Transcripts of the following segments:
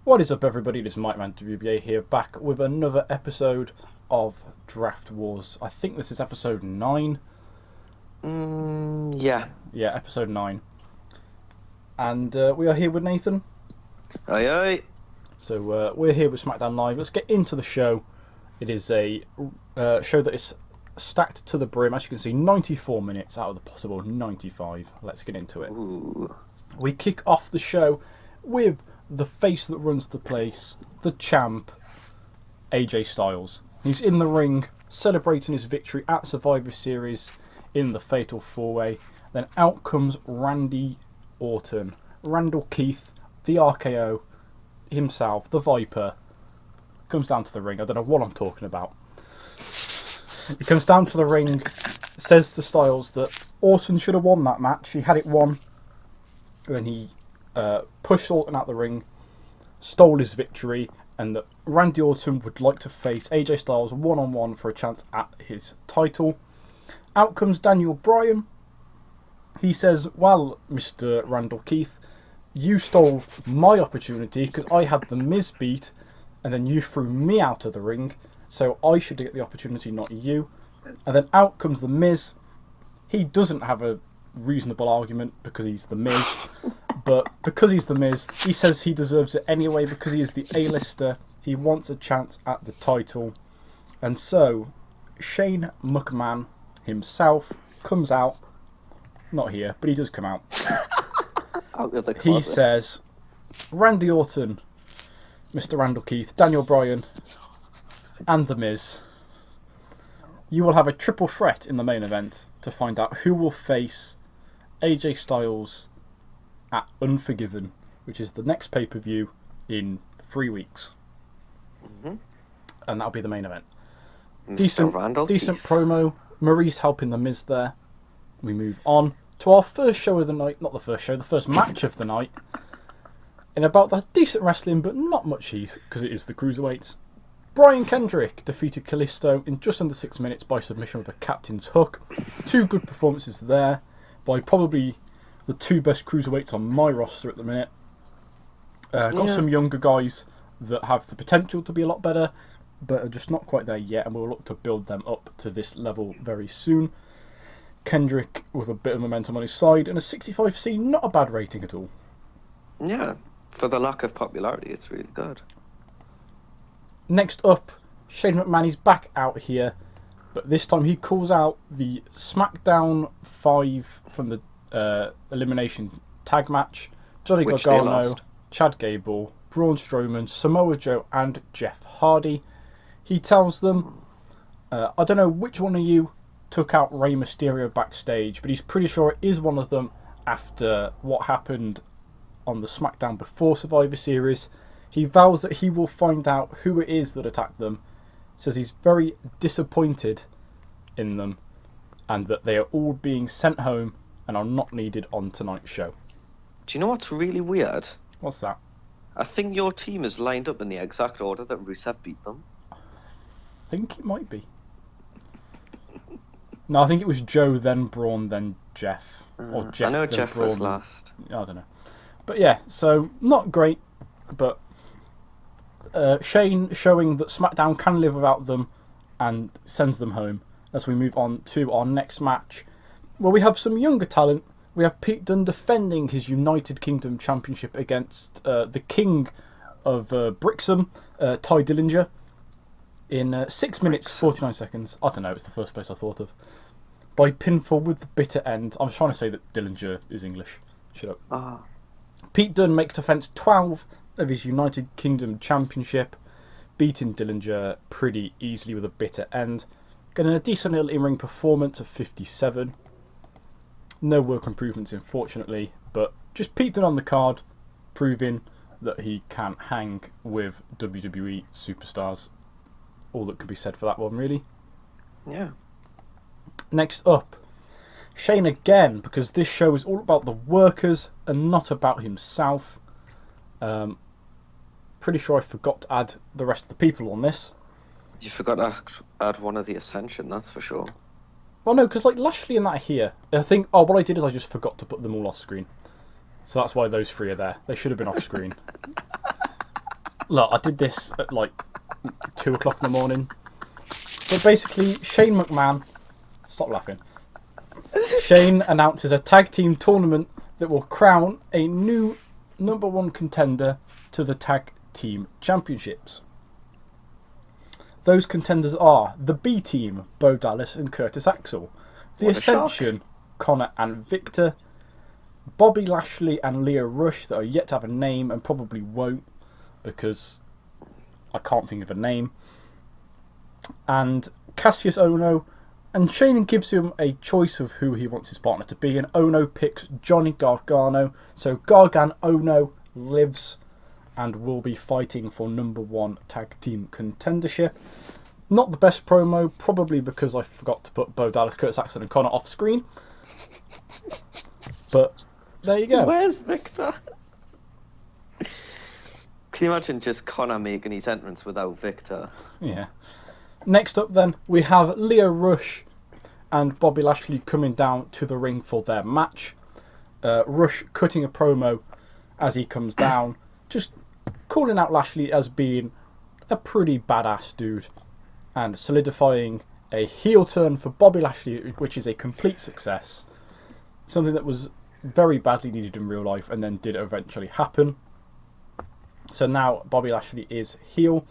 What is up, everybody? This is McMahon WBA here, back with another episode of Draft Wars. I think this is episode 9. Yeah. Yeah, episode 9. And we are here with Nathan. Aye, aye. So we're here with SmackDown Live. Let's get into the show. It is a show that is stacked to the brim. As you can see, 94 minutes out of the possible 95. Let's get into it. Ooh. We kick off the show with the face that runs the place, the champ, AJ Styles. He's in the ring celebrating his victory at Survivor Series in the Fatal 4-Way. Then out comes Randy Orton, Randall Keith, the RKO himself, the Viper. Comes down to the ring. I don't know what I'm talking about. He comes down to the ring, says to Styles that Orton should have won that match. He had it won. Then he pushed Orton out the ring, stole his victory, and that Randy Orton would like to face AJ Styles one-on-one for a chance at his title. Out comes Bryan. He says, well, Mr. Randall Keith, you stole my opportunity because I had the Miz beat, and then you threw me out of the ring, so I should get the opportunity, not you. And then out comes the Miz. He doesn't have a reasonable argument because he's the Miz, but because he's the Miz, he says he deserves it anyway because he is the A-lister. He wants a chance at the title, and so Shane McMahon himself comes out. Not here, but he does come out. Out of the closet. He says, Randy Orton, Mr. Randall Keith, Bryan, and the Miz, you will have a triple threat in the main event to find out who will face AJ Styles at Unforgiven, which is the next pay-per-view in 3 weeks. Mm-hmm. And that'll be the main event. Mr. Decent promo. Maurice helping the Miz there. We move on to our first show of the night. Not the first show, the first match of the night. In about that decent wrestling, but not much heat, because it is the Cruiserweights. Bryan Kendrick defeated Callisto in just under 6 minutes by submission with a captain's hook. 2 good performances there by probably the 2 best Cruiserweights on my roster at the minute. Got some younger guys that have the potential to be a lot better, but are just not quite there yet, and we'll look to build them up to this level very soon. Kendrick with a bit of momentum on his side, and a 65C, not a bad rating at all. Yeah, for the lack of popularity, it's really good. Next up, Shane McMahon is back out here, but this time he calls out the SmackDown 5 from the Elimination Tag Match. Johnny Gargano, Chad Gable, Braun Strowman, Samoa Joe, and Jeff Hardy. He tells them, I don't know which one of you took out Rey Mysterio backstage, but he's pretty sure it is one of them after what happened on the SmackDown before Survivor Series. He vows that he will find out who it is that attacked them. Says he's very disappointed in them and that they are all being sent home and are not needed on tonight's show. Do you know what's really weird? What's that? I think your team is lined up in the exact order that Rusev beat them. I think it might be. No, I think it was Joe, then Braun, then Jeff. Or Jeff, I know then Jeff Braun. was last. I don't know. But yeah, so not great, but Shane showing that SmackDown can live without them and sends them home as we move on to our next match, where we have some younger talent. We have Pete Dunne defending his United Kingdom Championship against the King of Brixham, Ty Dillinger, in 6 minutes 49 seconds. I don't know, it's the first place I thought of. By pinfall with the bitter end. I'm trying to say that Dillinger is English. Shut up. Pete Dunne makes defence 12 of his United Kingdom Championship, beating Dillinger pretty easily with a bitter end. Getting a decent little in-ring performance of 57. No work improvements, unfortunately, but just Pete Dunne on the card, proving that he can hang with WWE superstars. All that can be said for that one, really. Yeah. Next up, Shane again, because this show is all about the workers and not about himself. Pretty sure I forgot to add the rest of the people on this. You forgot to add one of the Ascension, that's for sure. Well, no, because like Lashley and that are here. I think, what I did is I just forgot to put them all off screen. So that's why those 3 are there. They should have been off screen. Look, I did this at like 2 o'clock in the morning. But basically, Shane McMahon... Stop laughing. Shane announces a tag team tournament that will crown a new #1 contender to the tag team championships. Those contenders are the B team, Bo Dallas and Curtis Axel. The Ascension, Connor and Victor. Bobby Lashley and Lio Rush that are yet to have a name and probably won't because I can't think of a name. And Cassius Ohno. And Shane gives him a choice of who he wants his partner to be, and Ono picks Johnny Gargano. So Gargan Ono lives and will be fighting for #1 tag team contendership. Not the best promo, probably because I forgot to put Bo Dallas, Curtis Axel and Connor off screen. But there you go. Where's Victor? Can you imagine just Connor making his entrance without Victor? Yeah. Next up then, we have Lio Rush and Bobby Lashley coming down to the ring for their match. Rush cutting a promo as he comes down, just calling out Lashley as being a pretty badass dude and solidifying a heel turn for Bobby Lashley, which is a complete success. Something that was very badly needed in real life and then did eventually happen. So now Bobby Lashley is heel.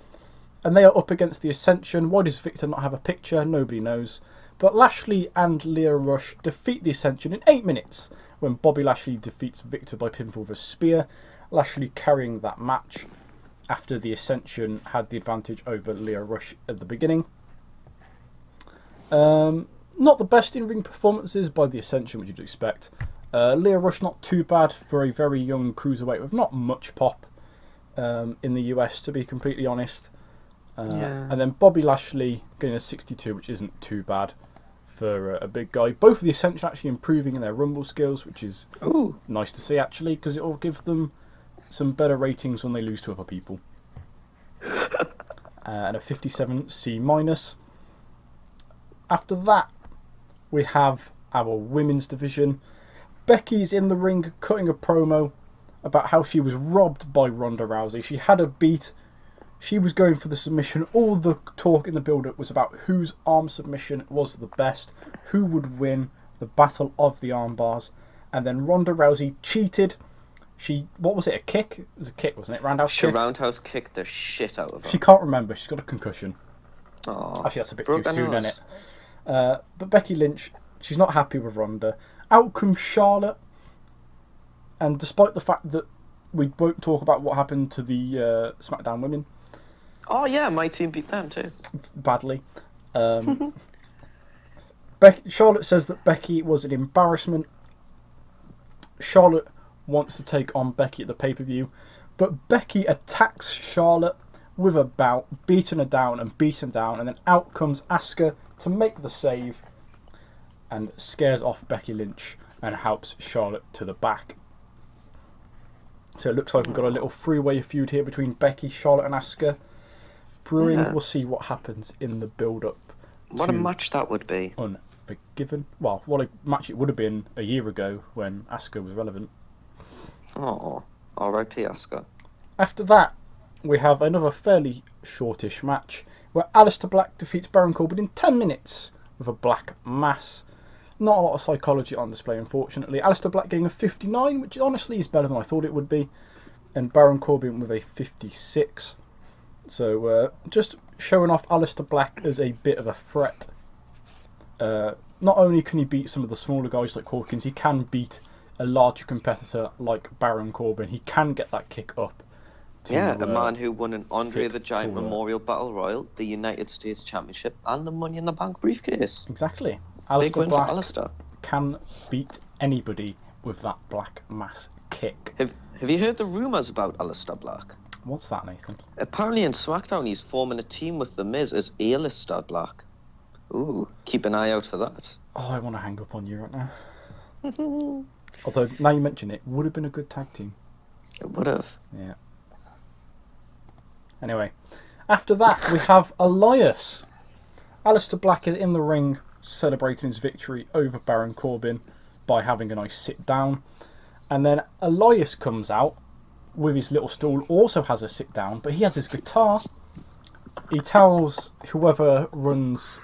And they are up against the Ascension. Why does Victor not have a picture? Nobody knows. But Lashley and Lio Rush defeat the Ascension in 8 minutes when Bobby Lashley defeats Victor by pinfall with a spear. Lashley carrying that match after the Ascension had the advantage over Lio Rush at the beginning. Not the best in-ring performances by the Ascension, which you'd expect. Lio Rush not too bad for a very young cruiserweight with not much pop in the US, to be completely honest. And then Bobby Lashley getting a 62, which isn't too bad for a big guy. Both of the Ascension actually improving in their Rumble skills, which is nice to see actually, because it will give them some better ratings when they lose to other people. And a 57 C-. After that, we have our women's division. Becky's in the ring cutting a promo about how she was robbed by Ronda Rousey. She had her beat. She was going for the submission. All the talk in the build-up was about whose arm submission was the best, who would win the battle of the arm bars. And then Ronda Rousey cheated. What was it, a kick? It was a kick, wasn't it? Roundhouse kick? She roundhouse kicked the shit out of her. She can't remember. She's got a concussion. Aww, actually, that's a bit too soon, isn't it? nose. But Becky Lynch, she's not happy with Ronda. Out comes Charlotte. And despite the fact that we won't talk about what happened to the SmackDown women, Oh yeah, my team beat them too. badly. Charlotte says that Becky was an embarrassment. Charlotte wants to take on Becky at the pay-per-view, but Becky attacks Charlotte with a bout, beating her down, and then out comes Asuka to make the save and scares off Becky Lynch and helps Charlotte to the back. So it looks like we've got a little three-way feud here between Becky, Charlotte and Asuka. Brewing, Yeah. We'll see what happens in the build-up. What a match that would be. Unforgiven. Well, what a match it would have been a year ago when Asuka was relevant. Oh, R.I.P. Asuka. After that, we have another fairly shortish match where Aleister Black defeats Baron Corbin in 10 minutes with a black mass. Not a lot of psychology on display, unfortunately. Aleister Black getting a 59, which honestly is better than I thought it would be. And Baron Corbin with a 56. So just showing off Aleister Black as a bit of a threat. Not only can he beat some of the smaller guys like Hawkins, he can beat a larger competitor like Baron Corbin. He can get that kick up. The man who won an Andre the Giant to, Memorial Battle Royal, the United States Championship, and the Money in the Bank briefcase. Exactly. Big Aleister win Black for Aleister. can beat anybody with that black mass kick. Have you heard the rumours about Aleister Black? What's that, Nathan? Apparently in SmackDown he's forming a team with The Miz as Aleister Black. Ooh, keep an eye out for that. Oh, I want to hang up on you right now. Although, now you mention it, would have been a good tag team. It would have. Yeah. Anyway, after that, we have Elias. Aleister Black is in the ring celebrating his victory over Baron Corbin by having a nice sit down. And then Elias comes out with his little stool, also has a sit down, but he has his guitar. He tells whoever runs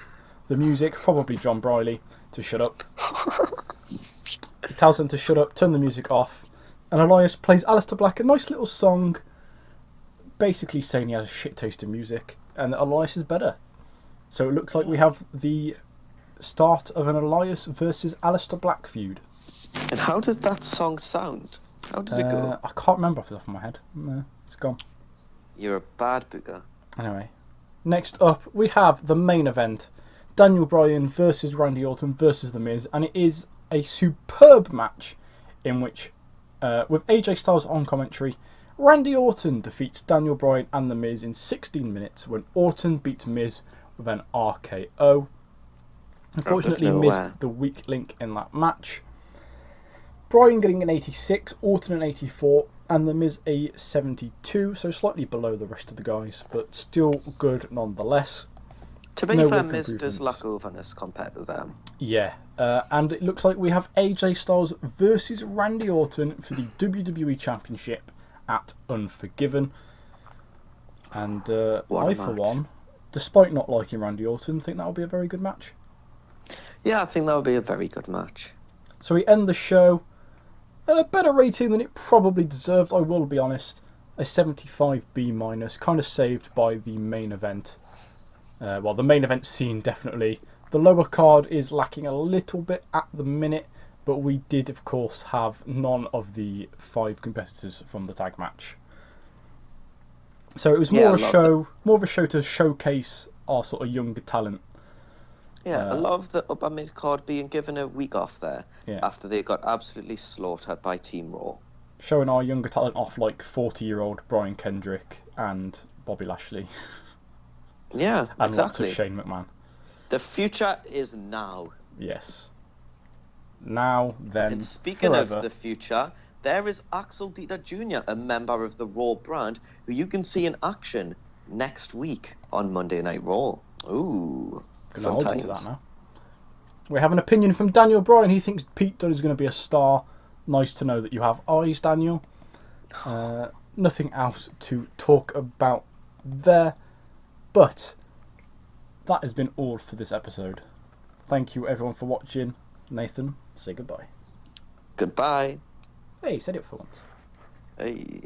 the music, probably John Briley, to shut up. He tells them to shut up, turn the music off, and Elias plays Aleister Black a nice little song, basically saying he has a shit taste in music, and that Elias is better. So it looks like we have the start of an Elias versus Aleister Black feud. And how did that song sound? How did it go? I can't remember off the top of my head. No, it's gone. You're a bad booger. Anyway, next up we have the main event. Daniel Bryan versus Randy Orton versus The Miz, and it is a superb match in which, with AJ Styles on commentary, Randy Orton defeats Daniel Bryan and The Miz in 16 minutes when Orton beats Miz with an RKO. Unfortunately, missed the weak link in that match. Bryan getting an 86, Orton an 84, and The Miz a 72, so slightly below the rest of the guys, but still good nonetheless. To be fair, Miz does lack overness compared to them. Yeah, and it looks like we have AJ Styles versus Randy Orton for the WWE Championship at Unforgiven. And I, for one, despite not liking Randy Orton, think that'll be a very good match. Yeah, I think that'll be a very good match. So we end the show. A better rating than it probably deserved, I will be honest. A 75B-, kind of saved by the main event. Well, the main event scene, definitely. The lower card is lacking a little bit at the minute, but we did, of course, have none of the 5 competitors from the tag match. So it was more of a show to showcase our sort of younger talent. Yeah, I love the upper mid card being given a week off there after they got absolutely slaughtered by Team Raw. Showing our younger talent off like 40-year-old Bryan Kendrick and Bobby Lashley. Yeah, and exactly. Lots of Shane McMahon. The future is now. Yes. Now, then, and speaking forever. Of the future, there is Axel Dieter Jr., a member of the Raw brand, who you can see in action next week on Monday Night Raw. Ooh, gonna hold you to that now. We have an opinion from Daniel Bryan. He thinks Pete Dunne is going to be a star. Nice to know that you have eyes, Daniel. Nothing else to talk about there. But that has been all for this episode. Thank you everyone for watching. Nathan, say goodbye. Goodbye. Hey, said it for once. Hey.